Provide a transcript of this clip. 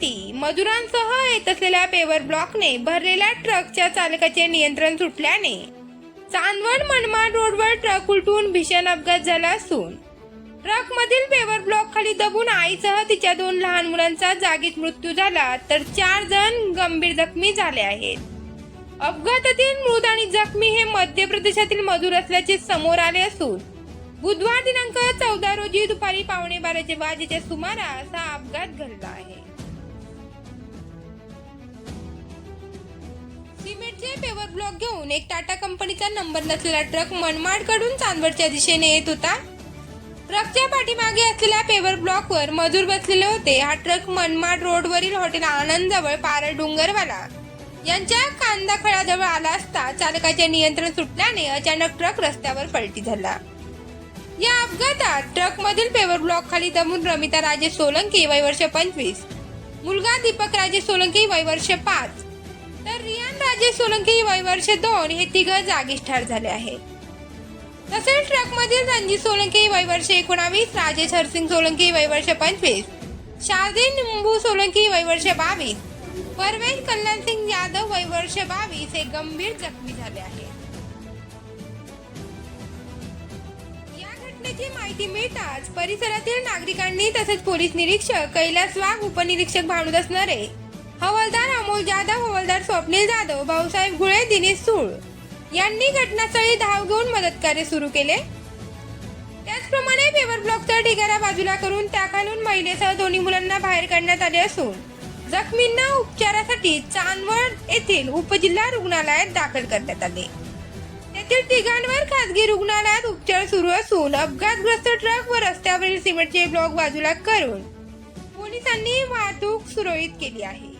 कामासाठी मजुरांसह येत असलेल्या पेवर ब्लॉकने भरलेल्या ट्रकच्या चालकाचे नियंत्रण सुटल्याने चांदवड मनमाड रोडवर ट्रक उलटून भीषण अपघात झाला असून ट्रकमधील पेवर ब्लॉक खाली दबून आईसह तिच्या 2 लहान मुलांचा जागीच मृत्यू झाला, तर 4 जण गंभीर जखमी झाले आहेत. अपघातातील मृत आणि जखमी हे मध्य प्रदेशातील मजूर असल्याचे समोर आले असून बुधवार दिनांक 14 रोजी दुपारी 11:15 वाजेच्या सुमारास हा अपघात घडला आहे. सिमेंटचे पेवर ब्लॉक घेऊन एक टाटा कंपनीचा नंबर नसलेला ट्रक मनमाडकडून चांदवडच्या दिशेने येत होता. ट्रकच्या पाठीमागे असलेल्या पेवर ब्लॉकवर मजूर बसलेले होते. हा ट्रक मनमाड रोडवरील हॉटेल आनंद जवळ पारड डोंगरवाला यांच्या कांदा खळाजवळ आला असता चालकाचे नियंत्रण सुटल्याने अचानक ट्रक रस्त्यावर पलटी झाला. या अपघातात ट्रकमधील पेवर ब्लॉक खाली दबून रमिता राजेश सोलंकी वय वर्ष 25, मुलगा दीपक राजेश सोलंकी वय वर्ष 5, तर रियान राजेश सोलंकी वय वर्ष 2 हे 3 जागीच ठार झाले आहेत. तसेच ट्रकमधील रणजित सोलंकी वय वर्ष 19, राजेश हरसिंग सोलंकी वय वर्ष 25, शारदी निंबू सोलंकी वय वर्ष 22, परवेश कल्याण सिंग यादव वय वर्ष 22 हे गंभीर जखमी झाले आहेत. या घटनेची माहिती मिळताच परिसरातील नागरिकांनी तसेच पोलीस निरीक्षक कैलास वाघ, उपनिरीक्षक भानुदास नरे, हवालदार अमोल जाधव, हवालदार स्वप्नील जाधव, भाऊसाहेब गुळे, दिनेश सूळ यांनी घटनास्थळी धाव घेऊन मदत कार्य सुरू केले. त्याचप्रमाणे पेवर ब्लॉकचा ढिगारा बाजूला करून त्याखालून महिलेसह 2 मुलांना बाहेर काढण्यात आले असून जखमींना उपचारासाठी चांदवड येथील उपजिल्हा रुग्णालयात दाखल करण्यात आले. तेथील 3 खासगी रुग्णालयात उपचार सुरू असून अपघातग्रस्त ट्रक व रस्त्यावरील सिमेंटचे ब्लॉक बाजूला करून पोलिसांनी वाहतूक सुरळीत केली आहे.